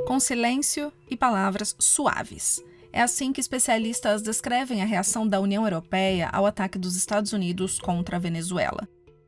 com silêncio e palavras suaves. É assim que especialistas descrevem a reação da União Europeia ao ataque dos Estados Unidos contra a Venezuela.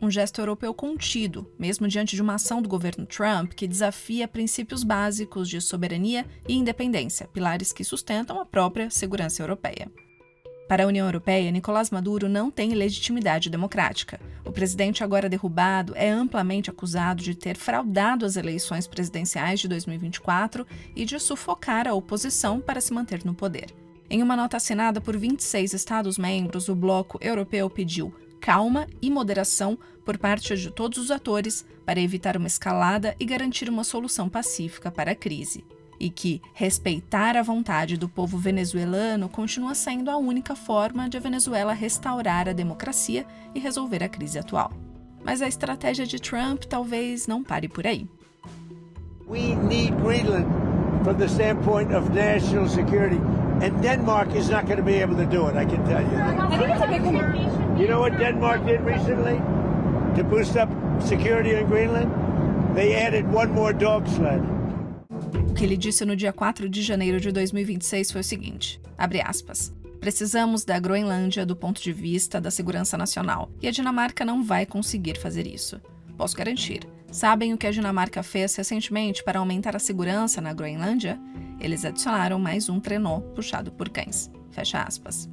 Um gesto europeu contido, mesmo diante de uma ação do governo Trump que desafia princípios básicos de soberania e independência, pilares que sustentam a própria segurança europeia. Para a União Europeia, Nicolás Maduro não tem legitimidade democrática. O presidente agora derrubado é amplamente acusado de ter fraudado as eleições presidenciais de 2024 e de sufocar a oposição para se manter no poder. Em uma nota assinada por 26 Estados-membros, o bloco europeu pediu calma e moderação por parte de todos os atores para evitar uma escalada e garantir uma solução pacífica para a crise. E que respeitar a vontade do povo venezuelano continua sendo a única forma de a Venezuela restaurar a democracia e resolver a crise atual. Mas a estratégia de Trump talvez não pare por aí. We need Greenland from the standpoint of national security, and Denmark is not going to be able to do it, I can tell you that. You know what Denmark did recently to boost up security in Greenland? They added one more dog sled. O que ele disse no dia 4 de janeiro de 2026 foi o seguinte, abre aspas, precisamos da Groenlândia do ponto de vista da segurança nacional, e a Dinamarca não vai conseguir fazer isso. Posso garantir. Sabem o que a Dinamarca fez recentemente para aumentar a segurança na Groenlândia? Eles adicionaram mais um trenó puxado por cães. Fecha aspas.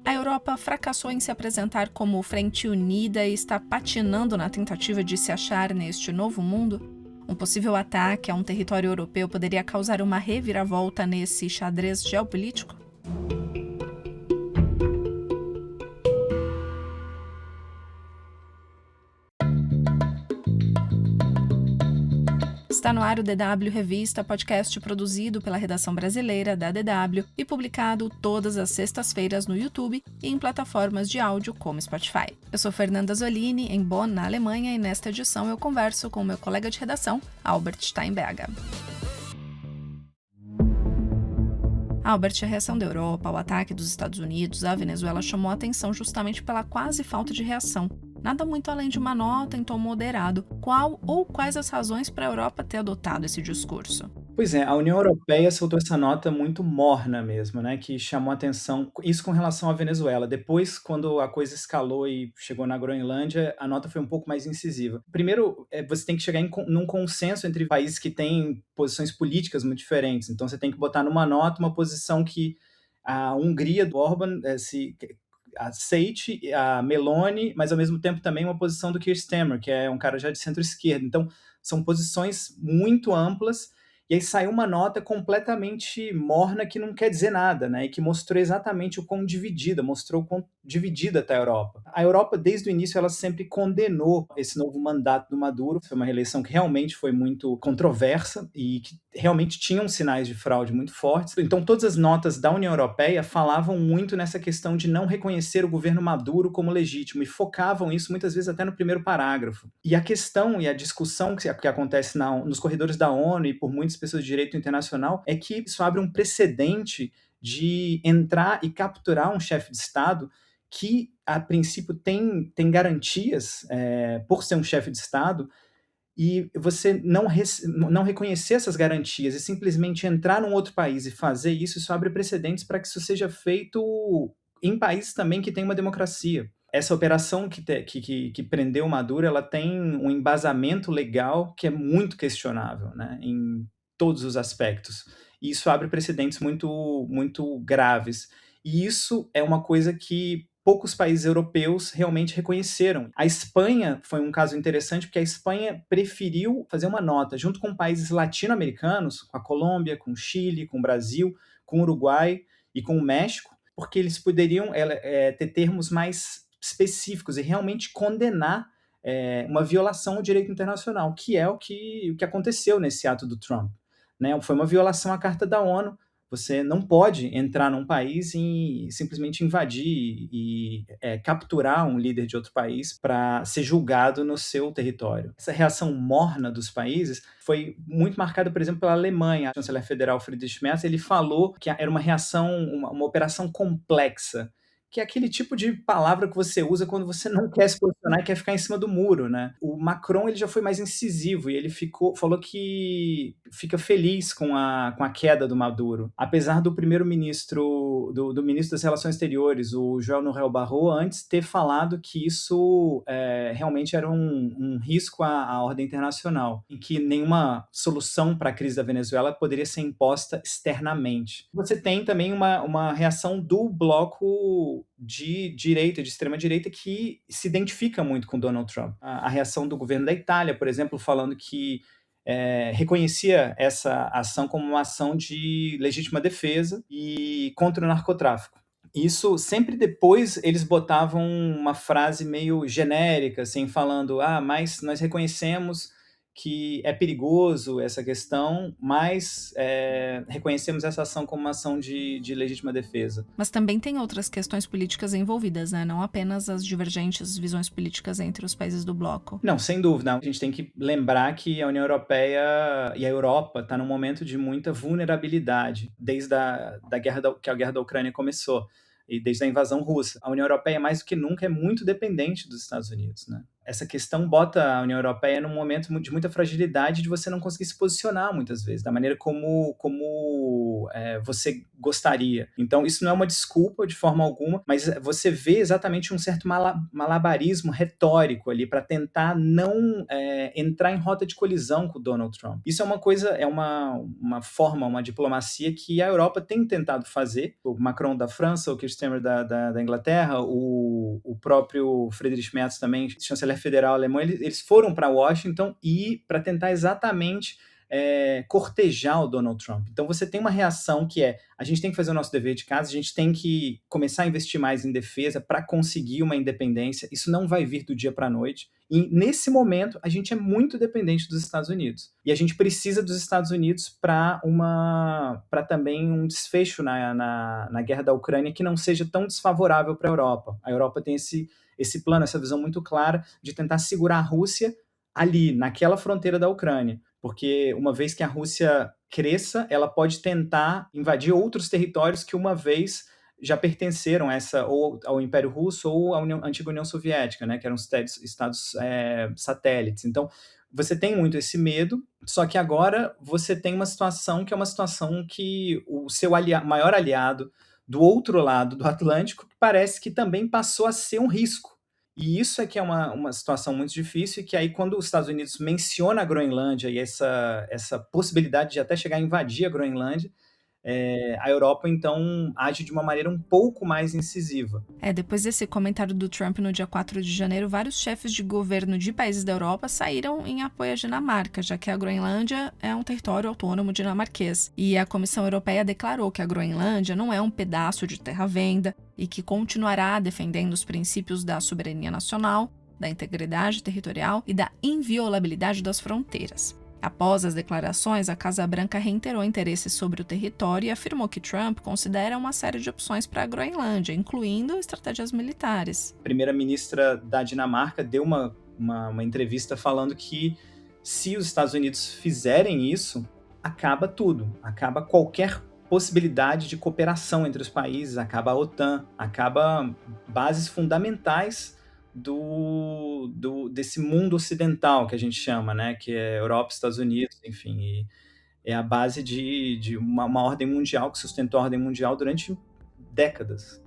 A Europa fracassou em se apresentar como frente unida e está patinando na tentativa de se achar neste novo mundo? Um possível ataque a um território europeu poderia causar uma reviravolta nesse xadrez geopolítico? Está no ar o DW Revista, podcast produzido pela redação brasileira da DW e publicado todas as sextas-feiras no YouTube e em plataformas de áudio como Spotify. Eu sou Fernanda Zolini, em Bonn, na Alemanha, e nesta edição eu converso com o meu colega de redação, Albert Steinberger. Albert, a reação da Europa ao ataque dos Estados Unidos à Venezuela chamou a atenção justamente pela quase falta de reação. Nada muito além de uma nota em tom moderado. Qual ou quais as razões para a Europa ter adotado esse discurso? Pois é, a União Europeia soltou essa nota muito morna mesmo, né, que chamou atenção, isso com relação à Venezuela. Depois, quando a coisa escalou e chegou na Groenlândia, a nota foi um pouco mais incisiva. Primeiro, você tem que chegar num consenso entre países que têm posições políticas muito diferentes. Então, você tem que botar numa nota uma posição que a Hungria do Orbán se aceite, a Meloni, mas ao mesmo tempo também uma posição do Keir Starmer, que é um cara já de centro-esquerda. Então, são posições muito amplas. E aí saiu uma nota completamente morna que não quer dizer nada, né? E que mostrou exatamente o quão dividida, mostrou o quão dividida está a Europa. A Europa, desde o início, ela sempre condenou esse novo mandato do Maduro. Foi uma reeleição que realmente foi muito controversa e que realmente tinham sinais de fraude muito fortes. Então, todas as notas da União Europeia falavam muito nessa questão de não reconhecer o governo Maduro como legítimo e focavam isso muitas vezes até no primeiro parágrafo. E a questão e a discussão que acontece nos corredores da ONU e por muitas pessoas de direito internacional é que isso abre um precedente de entrar e capturar um chefe de Estado que, a princípio, tem garantias por ser um chefe de Estado, e você não reconhecer essas garantias e simplesmente entrar num outro país e fazer isso, isso abre precedentes para que isso seja feito em países também que têm uma democracia. Essa operação que prendeu o Maduro, ela tem um embasamento legal que é muito questionável, né, em todos os aspectos. E isso abre precedentes muito, muito graves. E isso é uma coisa que poucos países europeus realmente reconheceram. A Espanha foi um caso interessante, porque a Espanha preferiu fazer uma nota junto com países latino-americanos, com a Colômbia, com o Chile, com o Brasil, com o Uruguai e com o México, porque eles poderiam ter termos mais específicos e realmente condenar uma violação ao direito internacional, que é o que aconteceu nesse ato do Trump, né? Foi uma violação à Carta da ONU. Você não pode entrar num país e simplesmente invadir e capturar um líder de outro país para ser julgado no seu território. Essa reação morna dos países foi muito marcada, por exemplo, pela Alemanha. O chanceler federal Friedrich Merz, ele falou que era uma reação, uma operação complexa, que é aquele tipo de palavra que você usa quando você não quer se posicionar e quer ficar em cima do muro, né? O Macron, ele já foi mais incisivo e ele falou que fica feliz com a queda do Maduro. Apesar do primeiro-ministro, do ministro das Relações Exteriores, o João Noel Barrot, antes ter falado que isso realmente era um risco à ordem internacional, em que nenhuma solução para a crise da Venezuela poderia ser imposta externamente. Você tem também uma reação do bloco de direita, de extrema-direita, que se identifica muito com Donald Trump. A reação do governo da Itália, por exemplo, falando que reconhecia essa ação como uma ação de legítima defesa e contra o narcotráfico. Isso, sempre depois, eles botavam uma frase meio genérica, assim, falando, mas nós reconhecemos que é perigoso essa questão, mas reconhecemos essa ação como uma ação de legítima defesa. Mas também tem outras questões políticas envolvidas, né? Não apenas as divergentes visões políticas entre os países do bloco. Não, sem dúvida. A gente tem que lembrar que a União Europeia e a Europa está num momento de muita vulnerabilidade, desde que a guerra da Ucrânia começou, e desde a invasão russa. A União Europeia, mais do que nunca, é muito dependente dos Estados Unidos, né? Essa questão bota a União Europeia num momento de muita fragilidade, de você não conseguir se posicionar muitas vezes, da maneira como você gostaria. Então, isso não é uma desculpa de forma alguma, mas você vê exatamente um certo malabarismo retórico ali para tentar não entrar em rota de colisão com o Donald Trump. Isso é uma coisa, uma forma, uma diplomacia que a Europa tem tentado fazer. O Macron da França, o Keir Starmer da Inglaterra, o próprio Friedrich Merz também, chanceler federal alemão, eles foram para Washington e para tentar exatamente cortejar o Donald Trump. Então você tem uma reação que a gente tem que fazer o nosso dever de casa, a gente tem que começar a investir mais em defesa para conseguir uma independência. Isso não vai vir do dia para a noite. E nesse momento a gente é muito dependente dos Estados Unidos. E a gente precisa dos Estados Unidos para também um desfecho na guerra da Ucrânia que não seja tão desfavorável para a Europa. A Europa tem esse plano, essa visão muito clara de tentar segurar a Rússia ali, naquela fronteira da Ucrânia. Porque uma vez que a Rússia cresça, ela pode tentar invadir outros territórios que uma vez já pertenceram ou ao Império Russo ou à antiga União Soviética, né, que eram estados satélites. Então, você tem muito esse medo, só que agora você tem uma situação que é uma situação que o seu maior aliado do outro lado do Atlântico parece que também passou a ser um risco. E isso é que é uma situação muito difícil, e que aí quando os Estados Unidos menciona a Groenlândia e essa possibilidade de até chegar a invadir a Groenlândia, a Europa, então, age de uma maneira um pouco mais incisiva. Depois desse comentário do Trump no dia 4 de janeiro, vários chefes de governo de países da Europa saíram em apoio à Dinamarca, já que a Groenlândia é um território autônomo dinamarquês. E a Comissão Europeia declarou que a Groenlândia não é um pedaço de terra à venda e que continuará defendendo os princípios da soberania nacional, da integridade territorial e da inviolabilidade das fronteiras. Após as declarações, a Casa Branca reiterou interesse sobre o território e afirmou que Trump considera uma série de opções para a Groenlândia, incluindo estratégias militares. A primeira-ministra da Dinamarca deu uma entrevista falando que se os Estados Unidos fizerem isso, acaba tudo, acaba qualquer possibilidade de cooperação entre os países, acaba a OTAN, acaba bases fundamentais desse mundo ocidental que a gente chama, né, que é Europa, Estados Unidos, enfim, e é a base de uma ordem mundial que sustentou a ordem mundial durante décadas.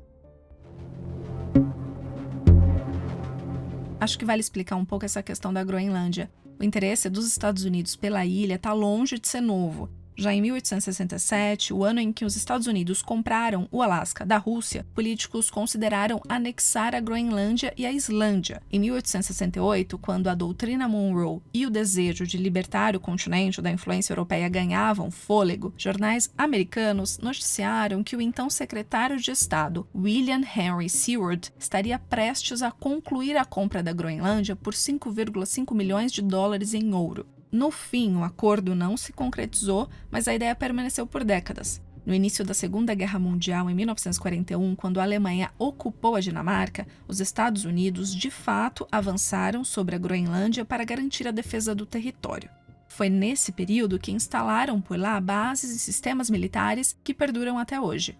Acho que vale explicar um pouco essa questão da Groenlândia. O interesse dos Estados Unidos pela ilha está longe de ser novo. Já em 1867, o ano em que os Estados Unidos compraram o Alasca da Rússia, políticos consideraram anexar a Groenlândia e a Islândia. Em 1868, quando a doutrina Monroe e o desejo de libertar o continente da influência europeia ganhavam fôlego, jornais americanos noticiaram que o então secretário de Estado, William Henry Seward, estaria prestes a concluir a compra da Groenlândia por 5,5 milhões de dólares em ouro. No fim, o acordo não se concretizou, mas a ideia permaneceu por décadas. No início da Segunda Guerra Mundial, em 1941, quando a Alemanha ocupou a Dinamarca, os Estados Unidos, de fato, avançaram sobre a Groenlândia para garantir a defesa do território. Foi nesse período que instalaram por lá bases e sistemas militares que perduram até hoje.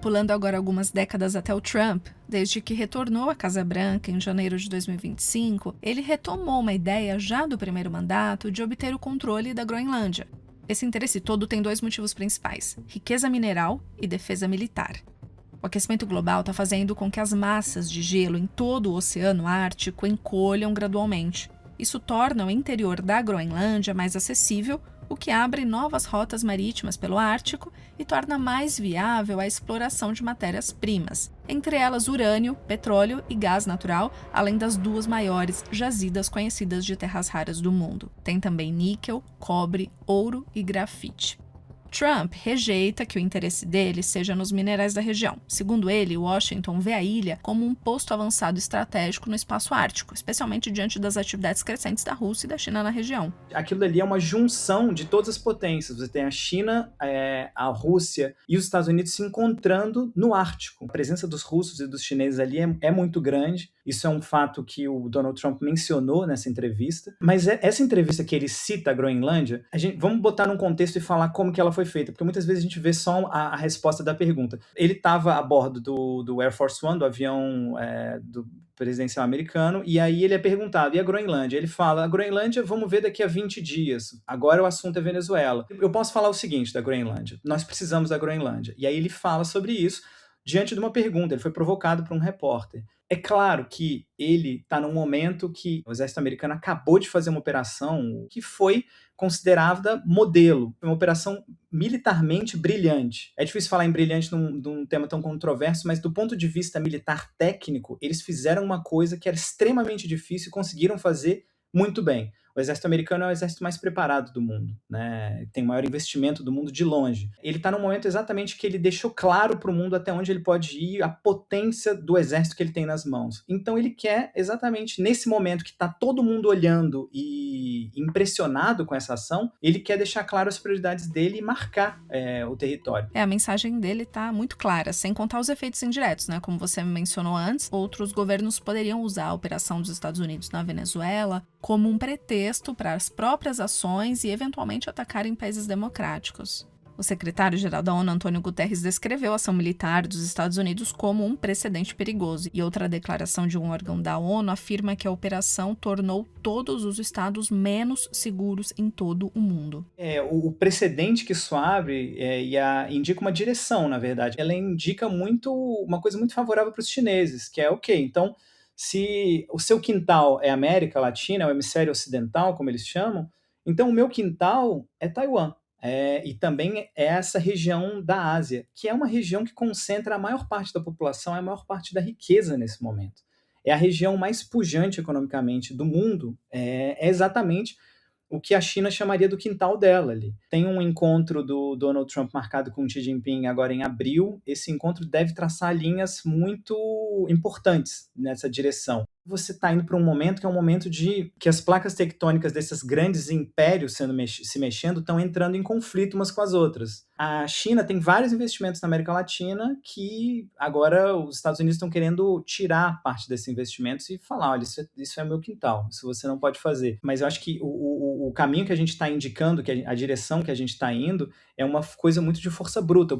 Pulando agora algumas décadas até o Trump, desde que retornou à Casa Branca em janeiro de 2025, ele retomou uma ideia já do primeiro mandato de obter o controle da Groenlândia. Esse interesse todo tem 2 motivos principais: riqueza mineral e defesa militar. O aquecimento global está fazendo com que as massas de gelo em todo o Oceano Ártico encolham gradualmente. Isso torna o interior da Groenlândia mais acessível, o que abre novas rotas marítimas pelo Ártico e torna mais viável a exploração de matérias-primas, entre elas urânio, petróleo e gás natural, além das 2 maiores jazidas conhecidas de terras raras do mundo. Tem também níquel, cobre, ouro e grafite. Trump rejeita que o interesse dele seja nos minerais da região. Segundo ele, Washington vê a ilha como um posto avançado estratégico no espaço ártico, especialmente diante das atividades crescentes da Rússia e da China na região. Aquilo ali é uma junção de todas as potências. Você tem a China, a Rússia e os Estados Unidos se encontrando no Ártico. A presença dos russos e dos chineses ali é muito grande. Isso é um fato que o Donald Trump mencionou nessa entrevista. Mas essa entrevista que ele cita a Groenlândia, vamos botar num contexto e falar como que ela foi feita, porque muitas vezes a gente vê só a resposta da pergunta. Ele estava a bordo do Air Force One, do avião do presidencial americano, e aí ele é perguntado, e a Groenlândia? Ele fala, a Groenlândia vamos ver daqui a 20 dias, agora o assunto é Venezuela. Eu posso falar o seguinte da Groenlândia, nós precisamos da Groenlândia. E aí ele fala sobre isso diante de uma pergunta, ele foi provocado por um repórter. É claro que ele está num momento que o exército americano acabou de fazer uma operação que foi considerada modelo, uma operação militarmente brilhante. É difícil falar em brilhante num tema tão controverso, mas do ponto de vista militar técnico, eles fizeram uma coisa que era extremamente difícil e conseguiram fazer muito bem. O exército americano é o exército mais preparado do mundo, né? Tem o maior investimento do mundo de longe. Ele está num momento exatamente que ele deixou claro para o mundo até onde ele pode ir, a potência do exército que ele tem nas mãos. Então ele quer, exatamente nesse momento que está todo mundo olhando e impressionado com essa ação, ele quer deixar claro as prioridades dele e marcar o território. A mensagem dele está muito clara, sem contar os efeitos indiretos, né? Como você mencionou antes, outros governos poderiam usar a operação dos Estados Unidos na Venezuela como um pretexto para as próprias ações e eventualmente atacarem países democráticos. O secretário-geral da ONU, Antônio Guterres, descreveu a ação militar dos Estados Unidos como um precedente perigoso, e outra declaração de um órgão da ONU afirma que a operação tornou todos os estados menos seguros em todo o mundo. O precedente que isso abre indica uma direção, na verdade. Ela indica uma coisa muito favorável para os chineses, que é ok, então se o seu quintal é América Latina, é o hemisfério ocidental, como eles chamam, então o meu quintal é Taiwan. E também é essa região da Ásia, que é uma região que concentra a maior parte da população, a maior parte da riqueza nesse momento. É a região mais pujante economicamente do mundo, é exatamente o que a China chamaria do quintal dela ali. Tem um encontro do Donald Trump marcado com Xi Jinping agora em abril. Esse encontro deve traçar linhas muito importantes nessa direção. Você está indo para um momento que é um momento de que as placas tectônicas desses grandes impérios se mexendo estão entrando em conflito umas com as outras. A China tem vários investimentos na América Latina que agora os Estados Unidos estão querendo tirar parte desses investimentos e falar, olha, isso é meu quintal, isso você não pode fazer. Mas eu acho que o caminho que a gente está indicando, que a direção que a gente está indo, é uma coisa muito de força bruta.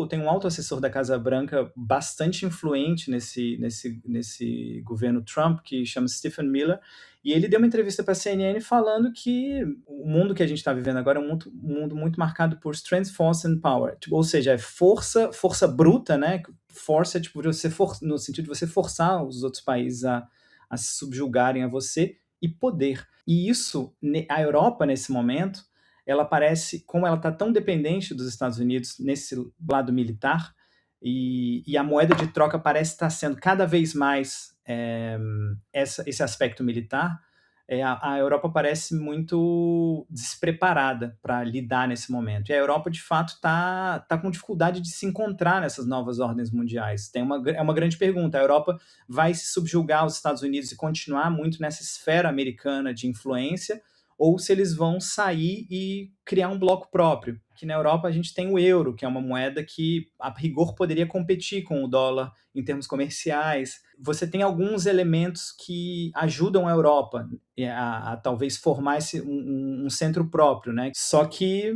Tem um alto assessor da Casa Branca bastante influente nesse governo Trump, que chama Stephen Miller, e ele deu uma entrevista para a CNN falando que o mundo que a gente está vivendo agora é um mundo muito marcado por strength, force and power, ou seja, é força bruta, né? Força é tipo no sentido de você forçar os outros países a se subjugarem a você, e poder. E isso, a Europa nesse momento, ela parece, como ela está tão dependente dos Estados Unidos nesse lado militar, e a moeda de troca parece estar sendo cada vez mais esse aspecto militar, a Europa parece muito despreparada para lidar nesse momento. E a Europa, de fato, está com dificuldade de se encontrar nessas novas ordens mundiais. É uma grande pergunta. A Europa vai se subjugar aos Estados Unidos e continuar muito nessa esfera americana de influência, ou se eles vão sair e criar um bloco próprio. Aqui na Europa a gente tem o euro, que é uma moeda que, a rigor, poderia competir com o dólar em termos comerciais. Você tem alguns elementos que ajudam a Europa a talvez formar um centro próprio, né? Só que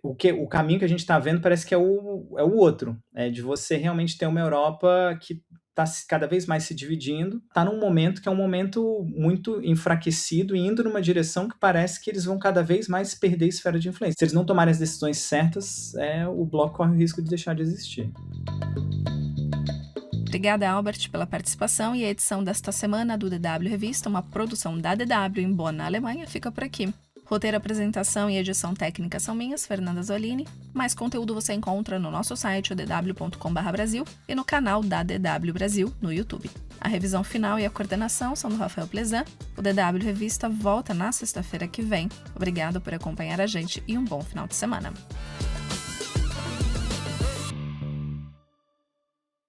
o caminho que a gente está vendo parece que é o outro, de você realmente ter uma Europa que está cada vez mais se dividindo, está num momento que é um momento muito enfraquecido e indo numa direção que parece que eles vão cada vez mais perder a esfera de influência. Se eles não tomarem as decisões certas, o bloco corre o risco de deixar de existir. Obrigada, Albert, pela participação, e a edição desta semana do DW Revista, uma produção da DW em Bonn, na Alemanha, fica por aqui. Roteiro, apresentação e edição técnica são minhas, Fernanda Zolini. Mais conteúdo você encontra no nosso site, dw.com/Brasil, e no canal da DW Brasil, no YouTube. A revisão final e a coordenação são do Rafael Plezan. O DW Revista volta na sexta-feira que vem. Obrigada por acompanhar a gente e um bom final de semana.